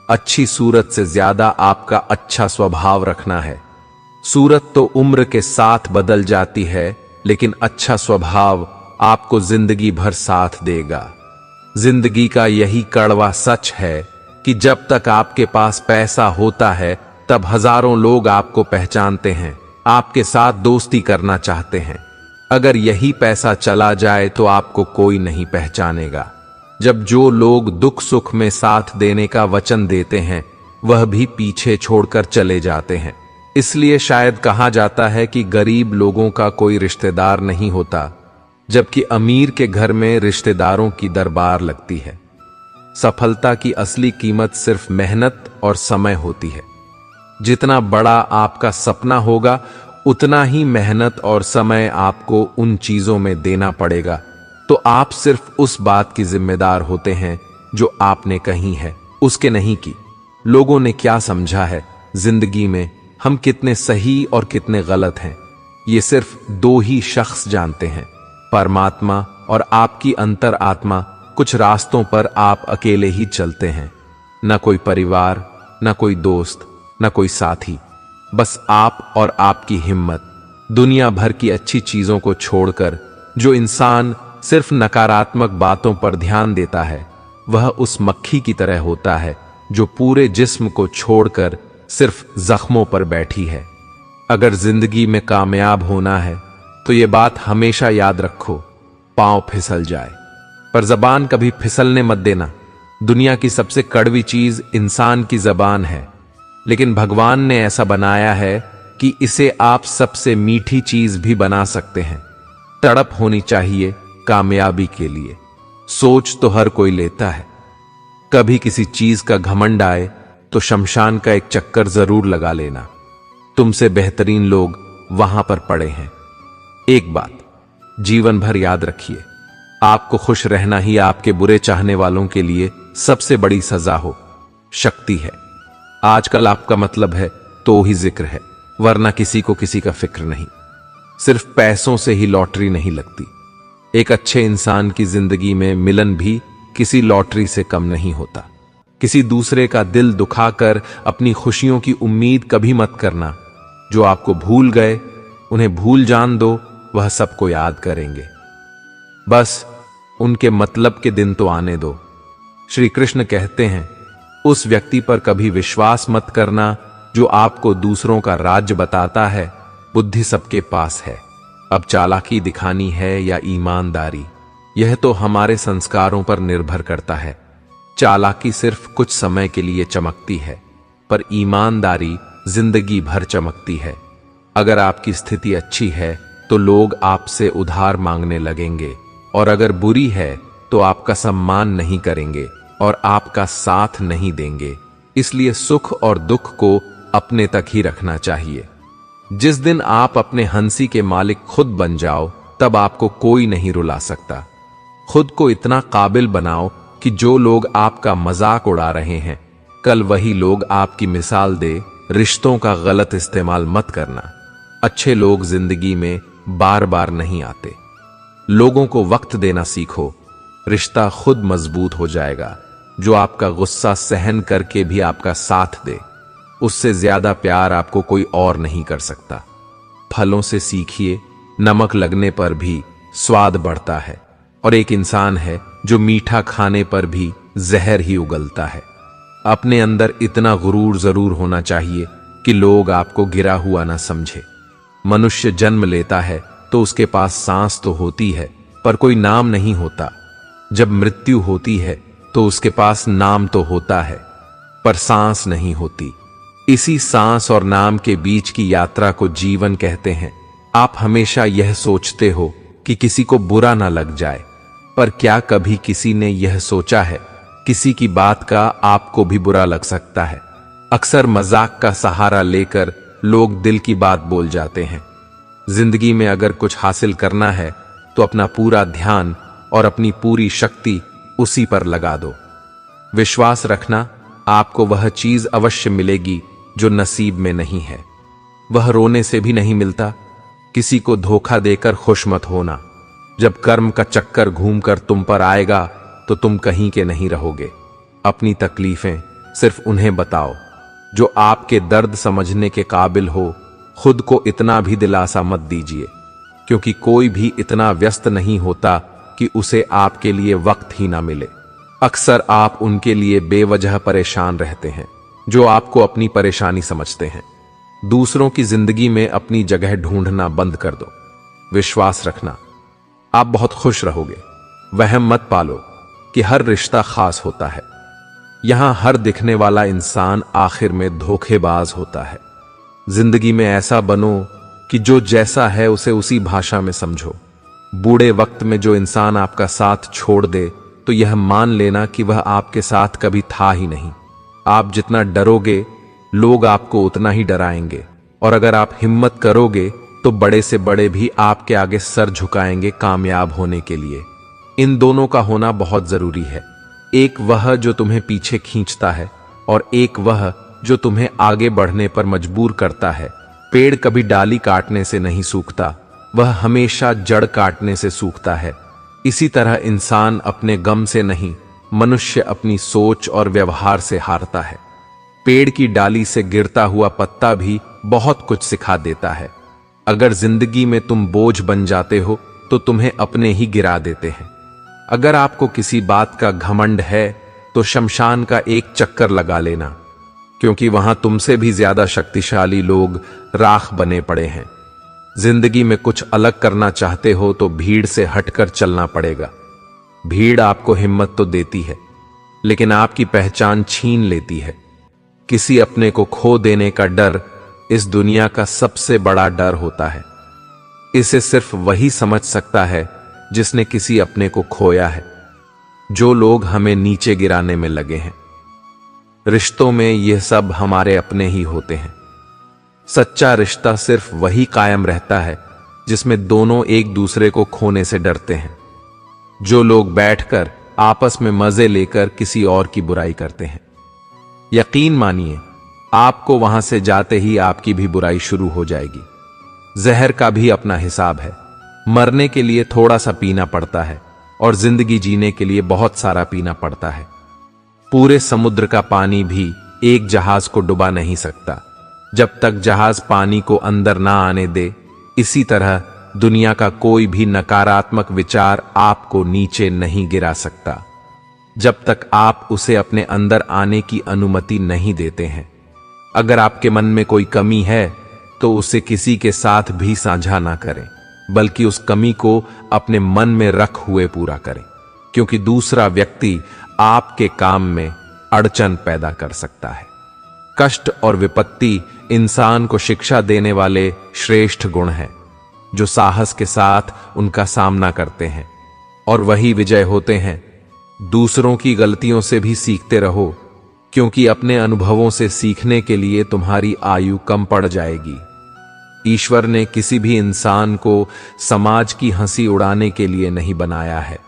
अच्छी सूरत से ज्यादा आपका अच्छा स्वभाव रखना है। सूरत तो उम्र के साथ बदल जाती है, लेकिन अच्छा स्वभाव आपको जिंदगी भर साथ देगा। जिंदगी का यही कड़वा सच है कि जब तक आपके पास पैसा होता है तब हजारों लोग आपको पहचानते हैं, आपके साथ दोस्ती करना चाहते हैं। अगर यही पैसा चला जाए तो आपको कोई नहीं पहचानेगा। जब जो लोग दुख सुख में साथ देने का वचन देते हैं वह भी पीछे छोड़कर चले जाते हैं। इसलिए शायद कहा जाता है कि गरीब लोगों का कोई रिश्तेदार नहीं होता, जबकि अमीर के घर में रिश्तेदारों की दरबार लगती है। सफलता की असली कीमत सिर्फ मेहनत और समय होती है। जितना बड़ा आपका सपना होगा उतना ही मेहनत और समय आपको उन चीजों में देना पड़ेगा। तो आप सिर्फ उस बात की जिम्मेदार होते हैं जो आपने कही है, उसके नहीं की। लोगों ने क्या समझा है जिंदगी में, हम कितने सही और कितने गलत हैं, ये सिर्फ दो ही शख्स जानते हैं, परमात्मा और आपकी अंतर आत्मा। कुछ रास्तों पर आप अकेले ही चलते हैं, न कोई परिवार, न कोई दोस्त, न कोई साथी, बस आप और आपकी हिम्मत। दुनिया भर की अच्छी चीजों को छोड़कर जो इंसान सिर्फ नकारात्मक बातों पर ध्यान देता है, वह उस मक्खी की तरह होता है जो पूरे जिस्म को छोड़कर सिर्फ जख्मों पर बैठी है। अगर जिंदगी में कामयाब होना है तो ये बात हमेशा याद रखो, पांव फिसल जाए पर जबान कभी फिसलने मत देना। दुनिया की सबसे कड़वी चीज इंसान की जबान है, लेकिन भगवान ने ऐसा बनाया है कि इसे आप सबसे मीठी चीज भी बना सकते हैं। तड़प होनी चाहिए कामयाबी के लिए। सोच तो हर कोई लेता है, कभी किसी चीज का घमंड आए तो शमशान का एक चक्कर जरूर लगा लेना। तुमसे बेहतरीन लोग वहां पर पड़े हैं। एक बात जीवन भर याद रखिए, आपको खुश रहना ही आपके बुरे चाहने वालों के लिए सबसे बड़ी सजा हो शक्ति है। आजकल आपका मतलब है तो ही जिक्र है, वरना किसी को किसी का फिक्र नहीं। सिर्फ पैसों से ही लॉटरी नहीं लगती। एक अच्छे इंसान की जिंदगी में मिलन भी किसी लॉटरी से कम नहीं होता। किसी दूसरे का दिल दुखाकर अपनी खुशियों की उम्मीद कभी मत करना। जो आपको भूल गए उन्हें भूल जान दो, वह सबको याद करेंगे। बस उनके मतलब के दिन तो आने दो। श्री कृष्ण कहते हैं, उस व्यक्ति पर कभी विश्वास मत करना जो आपको दूसरों का राज्य बताता है। बुद्धि सबके पास है, अब चालाकी दिखानी है या ईमानदारी, यह तो हमारे संस्कारों पर निर्भर करता है। चालाकी सिर्फ कुछ समय के लिए चमकती है, पर ईमानदारी जिंदगी भर चमकती है। अगर आपकी स्थिति अच्छी है तो लोग आपसे उधार मांगने लगेंगे, और अगर बुरी है तो आपका सम्मान नहीं करेंगे और आपका साथ नहीं देंगे। इसलिए सुख और दुख को अपने तक ही रखना चाहिए। जिस दिन आप अपने हंसी के मालिक खुद बन जाओ, तब आपको कोई नहीं रुला सकता। खुद को इतना काबिल बनाओ कि जो लोग आपका मजाक उड़ा रहे हैं, कल वही लोग आपकी मिसाल दे। रिश्तों का गलत इस्तेमाल मत करना। अच्छे लोग जिंदगी में बार बार नहीं आते। लोगों को वक्त देना सीखो, रिश्ता खुद मजबूत हो जाएगा। जो आपका गुस्सा सहन करके भी आपका साथ दे, उससे ज्यादा प्यार आपको कोई और नहीं कर सकता। फलों से सीखिए, नमक लगने पर भी स्वाद बढ़ता है, और एक इंसान है जो मीठा खाने पर भी जहर ही उगलता है। अपने अंदर इतना गुरूर जरूर होना चाहिए कि लोग आपको गिरा हुआ ना समझे। मनुष्य जन्म लेता है तो उसके पास सांस तो होती है, पर कोई नाम नहीं होता। जब मृत्यु होती है तो उसके पास नाम तो होता है, पर सांस नहीं होती। इसी सांस और नाम के बीच की यात्रा को जीवन कहते हैं। आप हमेशा यह सोचते हो कि किसी को बुरा ना लग जाए, पर क्या कभी किसी ने यह सोचा है किसी की बात का आपको भी बुरा लग सकता है। अक्सर मजाक का सहारा लेकर लोग दिल की बात बोल जाते हैं। जिंदगी में अगर कुछ हासिल करना है तो अपना पूरा ध्यान और अपनी पूरी शक्ति उसी पर लगा दो। विश्वास रखना, आपको वह चीज अवश्य मिलेगी जो नसीब में नहीं है। वह रोने से भी नहीं मिलता। किसी को धोखा देकर खुश मत होना। जब कर्म का चक्कर घूमकर तुम पर आएगा तो तुम कहीं के नहीं रहोगे। अपनी तकलीफें सिर्फ उन्हें बताओ जो आपके दर्द समझने के काबिल हो। खुद को इतना भी दिलासा मत दीजिए, क्योंकि कोई भी इतना व्यस्त नहीं होता कि उसे आपके लिए वक्त ही ना मिले। अक्सर आप उनके लिए बेवजह परेशान रहते हैं जो आपको अपनी परेशानी समझते हैं। दूसरों की जिंदगी में अपनी जगह ढूंढना बंद कर दो। विश्वास रखना, आप बहुत खुश रहोगे। वहम मत पालो कि हर रिश्ता खास होता है। यहां हर दिखने वाला इंसान आखिर में धोखेबाज होता है। जिंदगी में ऐसा बनो कि जो जैसा है उसे उसी भाषा में समझो। बूढ़े वक्त में जो इंसान आपका साथ छोड़ दे तो यह मान लेना कि वह आपके साथ कभी था ही नहीं। आप जितना डरोगे लोग आपको उतना ही डराएंगे, और अगर आप हिम्मत करोगे तो बड़े से बड़े भी आपके आगे सर झुकाएंगे कामयाब होने के लिए। इन दोनों का होना बहुत जरूरी है। एक वह जो तुम्हें पीछे खींचता है, और एक वह जो तुम्हें आगे बढ़ने पर मजबूर करता है। पेड़ कभी डाली काटने से नहीं सूखता, वह हमेशा जड़ काटने से सूखता है। इसी तरह इंसान अपने गम से नहीं, मनुष्य अपनी सोच और व्यवहार से हारता है। पेड़ की डाली से गिरता हुआ पत्ता भी बहुत कुछ सिखा देता है। अगर जिंदगी में तुम बोझ बन जाते हो तो तुम्हें अपने ही गिरा देते हैं। अगर आपको किसी बात का घमंड है तो शमशान का एक चक्कर लगा लेना, क्योंकि वहां तुमसे भी ज्यादा शक्तिशाली लोग राख बने पड़े हैं। जिंदगी में कुछ अलग करना चाहते हो तो भीड़ से हटकर चलना पड़ेगा। भीड़ आपको हिम्मत तो देती है, लेकिन आपकी पहचान छीन लेती है। किसी अपने को खो देने का डर इस दुनिया का सबसे बड़ा डर होता है। इसे सिर्फ वही समझ सकता है जिसने किसी अपने को खोया है। जो लोग हमें नीचे गिराने में लगे हैं, रिश्तों में यह सब हमारे अपने ही होते हैं। सच्चा रिश्ता सिर्फ वही कायम रहता है जिसमें दोनों एक दूसरे को खोने से डरते हैं। जो लोग बैठकर आपस में मजे लेकर किसी और की बुराई करते हैं, यकीन मानिए आपको वहां से जाते ही आपकी भी बुराई शुरू हो जाएगी। जहर का भी अपना हिसाब है। मरने के लिए थोड़ा सा पीना पड़ता है और जिंदगी जीने के लिए बहुत सारा पीना पड़ता है। पूरे समुद्र का पानी भी एक जहाज को डुबा नहीं सकता जब तक जहाज पानी को अंदर ना आने दे। इसी तरह दुनिया का कोई भी नकारात्मक विचार आपको नीचे नहीं गिरा सकता जब तक आप उसे अपने अंदर आने की अनुमति नहीं देते हैं। अगर आपके मन में कोई कमी है तो उसे किसी के साथ भी साझा ना करें, बल्कि उस कमी को अपने मन में रख हुए पूरा करें, क्योंकि दूसरा व्यक्ति आपके काम में अड़चन पैदा कर सकता है। कष्ट और विपत्ति इंसान को शिक्षा देने वाले श्रेष्ठ गुण हैं, जो साहस के साथ उनका सामना करते हैं और वही विजय होते हैं। दूसरों की गलतियों से भी सीखते रहो, क्योंकि अपने अनुभवों से सीखने के लिए तुम्हारी आयु कम पड़ जाएगी। ईश्वर ने किसी भी इंसान को समाज की हंसी उड़ाने के लिए नहीं बनाया है।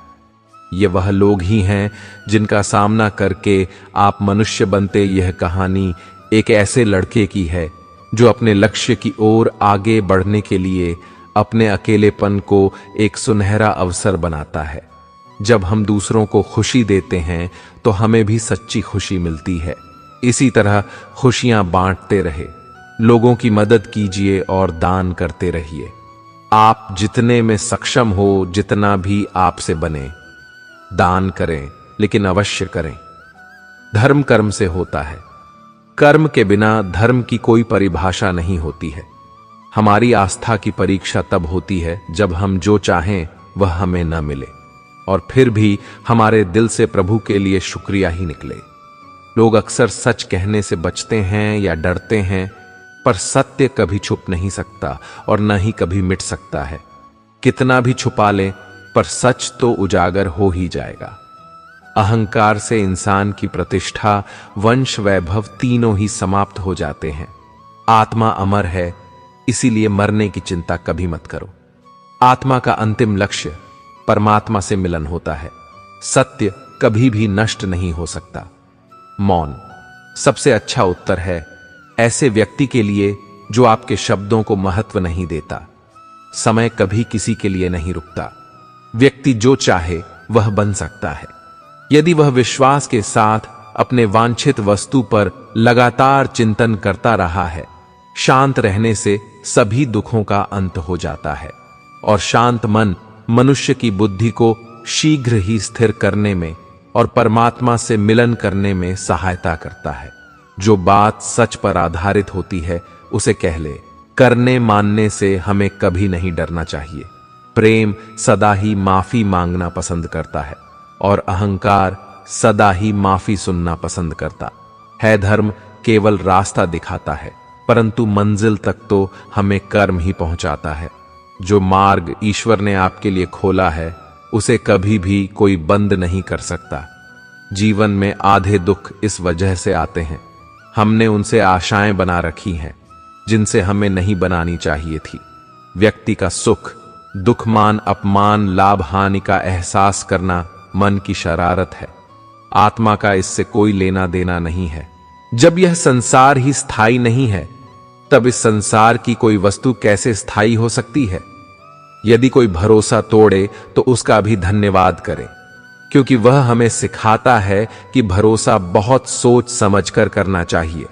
ये वह लोग ही हैं जिनका सामना करके आप मनुष्य बनते। यह कहानी एक ऐसे लड़के की है जो अपने लक्ष्य की ओर आगे बढ़ने के लिए अपने अकेलेपन को एक सुनहरा अवसर बनाता है। जब हम दूसरों को खुशी देते हैं तो हमें भी सच्ची खुशी मिलती है। इसी तरह खुशियां बांटते रहे, लोगों की मदद कीजिए और दान करते रहिए। आप जितने में सक्षम हो, जितना भी आपसे बने, दान करें, लेकिन अवश्य करें। धर्म कर्म से होता है। कर्म के बिना धर्म की कोई परिभाषा नहीं होती है। हमारी आस्था की परीक्षा तब होती है जब हम जो चाहें वह हमें न मिले और फिर भी हमारे दिल से प्रभु के लिए शुक्रिया ही निकले। लोग अक्सर सच कहने से बचते हैं या डरते हैं, पर सत्य कभी छुप नहीं सकता और न ही कभी मिट सकता है। कितना भी छुपा लें, पर सच तो उजागर हो ही जाएगा। अहंकार से इंसान की प्रतिष्ठा, वंश, वैभव तीनों ही समाप्त हो जाते हैं। आत्मा अमर है, इसीलिए मरने की चिंता कभी मत करो। आत्मा का अंतिम लक्ष्य परमात्मा से मिलन होता है। सत्य कभी भी नष्ट नहीं हो सकता। मौन सबसे अच्छा उत्तर है ऐसे व्यक्ति के लिए जो आपके शब्दों को महत्व नहीं देता। समय कभी किसी के लिए नहीं रुकता। व्यक्ति जो चाहे वह बन सकता है, यदि वह विश्वास के साथ अपने वांछित वस्तु पर लगातार चिंतन करता रहा है। शांत रहने से सभी दुखों का अंत हो जाता है और शांत मन मनुष्य की बुद्धि को शीघ्र ही स्थिर करने में और परमात्मा से मिलन करने में सहायता करता है। जो बात सच पर आधारित होती है उसे कह ले। करने मानने से हमें कभी नहीं डरना चाहिए। प्रेम सदा ही माफी मांगना पसंद करता है और अहंकार सदा ही माफी सुनना पसंद करता है। धर्म केवल रास्ता दिखाता है, परंतु मंजिल तक तो हमें कर्म ही पहुंचाता है। जो मार्ग ईश्वर ने आपके लिए खोला है उसे कभी भी कोई बंद नहीं कर सकता। जीवन में आधे दुख इस वजह से आते हैं हमने उनसे आशाएं बना रखी हैं जिनसे हमें नहीं बनानी चाहिए थी। व्यक्ति का सुख, दुख, मान, अपमान, लाभ, हानि का एहसास करना मन की शरारत है। आत्मा का इससे कोई लेना देना नहीं है। जब यह संसार ही स्थायी नहीं है, तब इस संसार की कोई वस्तु कैसे स्थायी हो सकती है? यदि कोई भरोसा तोड़े तो उसका भी धन्यवाद करें, क्योंकि वह हमें सिखाता है कि भरोसा बहुत सोच समझकर करना चाहिए।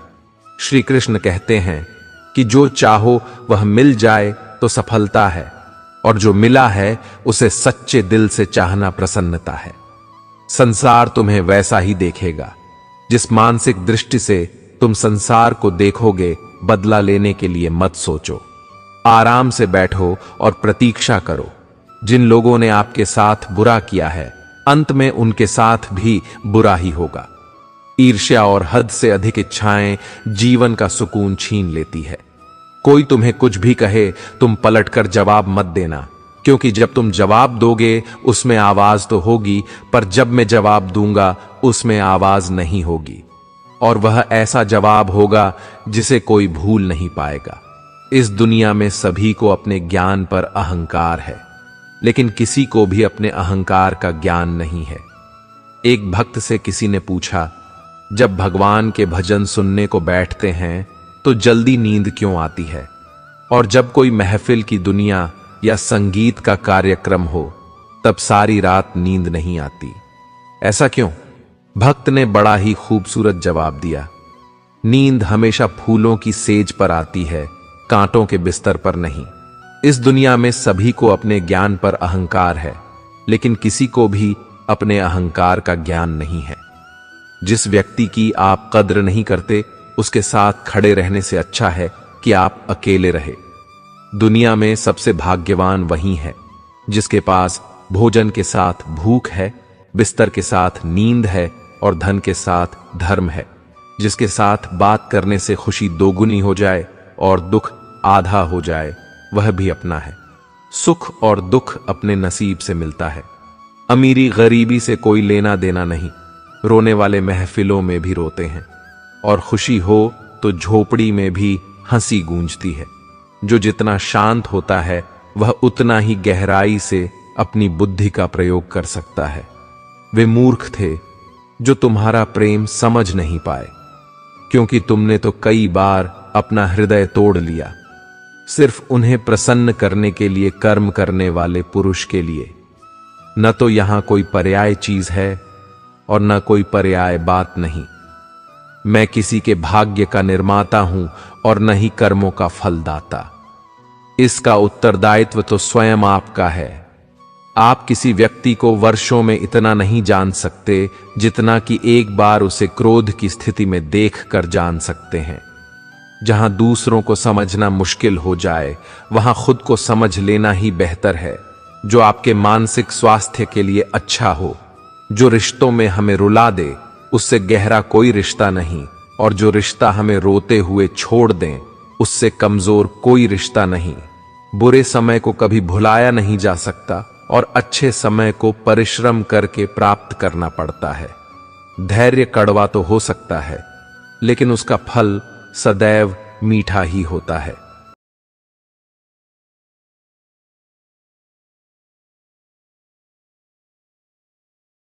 श्री कृष्ण कहते हैं कि जो चाहो वह मिल जाए तो सफलता है, और जो मिला है उसे सच्चे दिल से चाहना प्रसन्नता है। संसार तुम्हें वैसा ही देखेगा जिस मानसिक दृष्टि से तुम संसार को देखोगे। बदला लेने के लिए मत सोचो, आराम से बैठो और प्रतीक्षा करो। जिन लोगों ने आपके साथ बुरा किया है, अंत में उनके साथ भी बुरा ही होगा। ईर्ष्या और हद से अधिक इच्छाएं जीवन का सुकून छीन लेती है। कोई तुम्हें कुछ भी कहे, तुम पलटकर जवाब मत देना, क्योंकि जब तुम जवाब दोगे उसमें आवाज तो होगी, पर जब मैं जवाब दूंगा उसमें आवाज नहीं होगी, और वह ऐसा जवाब होगा जिसे कोई भूल नहीं पाएगा। इस दुनिया में सभी को अपने ज्ञान पर अहंकार है, लेकिन किसी को भी अपने अहंकार का ज्ञान नहीं है। एक भक्त से किसी ने पूछा, जब भगवान के भजन सुनने को बैठते हैं तो जल्दी नींद क्यों आती है, और जब कोई महफिल की दुनिया या संगीत का कार्यक्रम हो तब सारी रात नींद नहीं आती, ऐसा क्यों? भक्त ने बड़ा ही खूबसूरत जवाब दिया, नींद हमेशा फूलों की सेज पर आती है, कांटों के बिस्तर पर नहीं। इस दुनिया में सभी को अपने ज्ञान पर अहंकार है, लेकिन किसी को भी अपने अहंकार का ज्ञान नहीं है। जिस व्यक्ति की आप कद्र नहीं करते, उसके साथ खड़े रहने से अच्छा है कि आप अकेले रहे। दुनिया में सबसे भाग्यवान वही है जिसके पास भोजन के साथ भूख है, बिस्तर के साथ नींद है और धन के साथ धर्म है, जिसके साथ बात करने से खुशी दोगुनी हो जाए और दुख आधा हो जाए, वह भी अपना है। सुख और दुख अपने नसीब से मिलता है। अमीरी गरीबी से कोई लेना देना नहीं। रोने वाले महफिलों में भी रोते हैं, और खुशी हो तो झोपड़ी में भी हंसी गूंजती है। जो जितना शांत होता है वह उतना ही गहराई से अपनी बुद्धि का प्रयोग कर सकता है। वे मूर्ख थे जो तुम्हारा प्रेम समझ नहीं पाए, क्योंकि तुमने तो कई बार अपना हृदय तोड़ लिया, सिर्फ उन्हें प्रसन्न करने के लिए कर्म करने वाले पुरुष के लिए। न तो यहां कोई पर्याय चीज है और न कोई पर्याय बात नहीं। मैं किसी के भाग्य का निर्माता हूं और न ही कर्मों का फलदाता। इसका उत्तरदायित्व तो स्वयं आपका है। आप किसी व्यक्ति को वर्षों में इतना नहीं जान सकते जितना कि एक बार उसे क्रोध की स्थिति में देखकर जान सकते हैं। जहां दूसरों को समझना मुश्किल हो जाए, वहां खुद को समझ लेना ही बेहतर है। जो आपके मानसिक स्वास्थ्य के लिए अच्छा हो। जो रिश्तों में हमें रुला दे, उससे गहरा कोई रिश्ता नहीं, और जो रिश्ता हमें रोते हुए छोड़ दें, उससे कमजोर कोई रिश्ता नहीं। बुरे समय को कभी भुलाया नहीं जा सकता, और अच्छे समय को परिश्रम करके प्राप्त करना पड़ता है। धैर्य कड़वा तो हो सकता है, लेकिन उसका फल सदैव मीठा ही होता है।